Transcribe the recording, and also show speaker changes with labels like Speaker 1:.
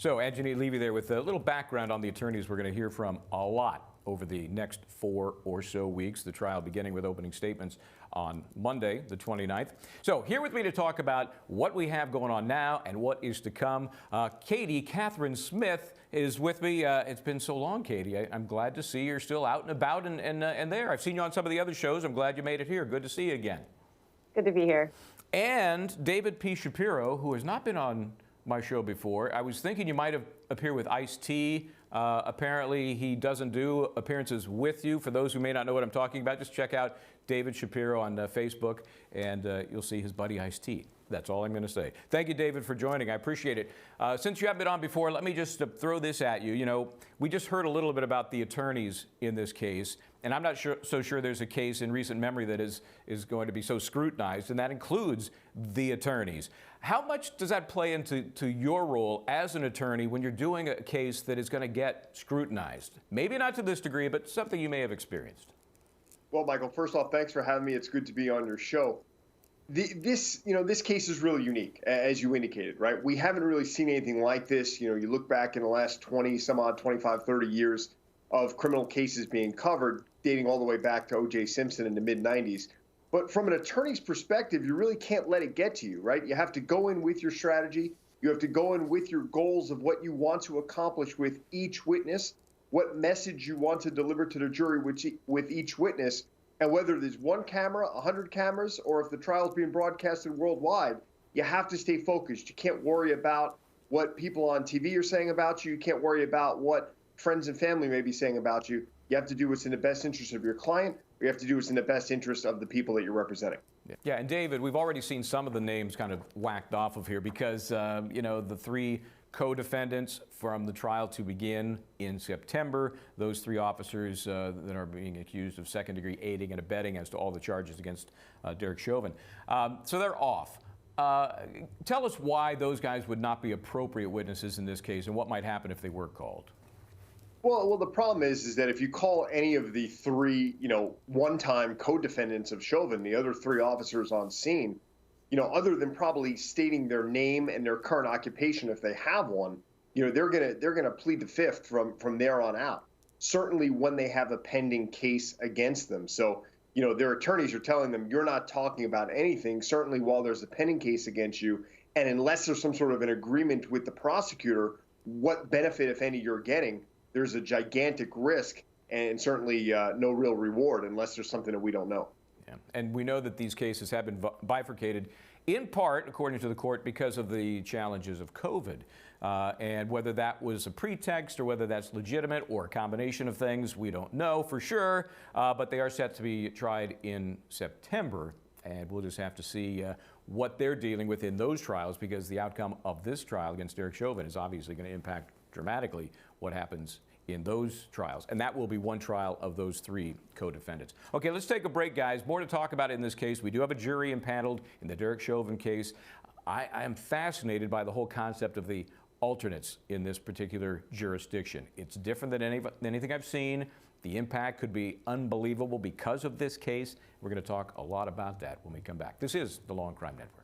Speaker 1: So, Anthony, leave you there with a little background on the attorneys we're going to hear from a lot over the next 4 or so weeks. The trial beginning with opening statements on Monday, the 29th. So, here with me to talk about what we have going on now and what is to come, Katie Catherine Smith is with me. It's been so long, Katie. I'm glad to see you're still out and about and there. I've seen you on some of the other shows. I'm glad you made it here. Good to see you again.
Speaker 2: Good to be here.
Speaker 1: And David P. Shapiro, who has not been on my show before. I was thinking you might have appeared with Ice-T. Apparently, he doesn't do appearances with you. For those who may not know what I'm talking about, just check out David Shapiro on Facebook, and you'll see his buddy Ice-T. That's all I'm going to say. Thank you, David, for joining. I appreciate it. Since you haven't been on before, let me just throw this at you. You know, we just heard a little bit about the attorneys in this case, and I'm not so sure there's a case in recent memory that is going to be so scrutinized, and that includes the attorneys. How much does that play into your role as an attorney when you're doing a case that is going to get scrutinized? Maybe not to this degree, but something you may have experienced.
Speaker 3: Well, Michael, first off, thanks for having me. It's good to be on your show. This case is really unique, as you indicated, right? We haven't really seen anything like this. You look back in the last 20, some odd 25, 30 years of criminal cases being covered, dating all the way back to O.J. Simpson in the mid-90s. But from an attorney's perspective, you really can't let it get to you, right? You have to go in with your strategy. You have to go in with your goals of what you want to accomplish with each witness, what message you want to deliver to the jury with each witness, and whether there's one camera, 100 cameras, or if the trial is being broadcasted worldwide, you have to stay focused. You can't worry about what people on TV are saying about you. You can't worry about what friends and family may be saying about you. You have to do what's in the best interest of your client, or you have to do what's in the best interest of the people that you're representing.
Speaker 1: Yeah, and David, we've already seen some of the names kind of whacked off of here because, the 3 co-defendants from the trial to begin in September, those 3 officers that are being accused of second-degree aiding and abetting as to all the charges against Derek Chauvin. So they're off. Tell us why those guys would not be appropriate witnesses in this case and what might happen if they were called.
Speaker 3: Well, the problem is that if you call any of the 3, one-time co-defendants of Chauvin, the other 3 officers on scene, other than probably stating their name and their current occupation, if they have one, they're gonna plead the fifth from there on out. Certainly when they have a pending case against them. So, their attorneys are telling them you're not talking about anything. Certainly while there's a pending case against you, and unless there's some sort of an agreement with the prosecutor, what benefit, if any, you're getting, there's a gigantic risk and certainly no real reward unless there's something that we don't know.
Speaker 1: Yeah. And we know that these cases have been bifurcated in part, according to the court, because of the challenges of COVID. And whether that was a pretext or whether that's legitimate or a combination of things, we don't know for sure. But they are set to be tried in September. And we'll just have to see what they're dealing with in those trials, because the outcome of this trial against Derek Chauvin is obviously going to impact dramatically what happens in those trials. And that will be one trial of those 3 co-defendants. Okay, let's take a break, guys. More to talk about in this case. We do have a jury impaneled in the Derek Chauvin case. I am fascinated by the whole concept of the alternates in this particular jurisdiction. It's different than anything I've seen. The impact could be unbelievable because of this case. We're going to talk a lot about that when we come back. This is the Law and Crime Network.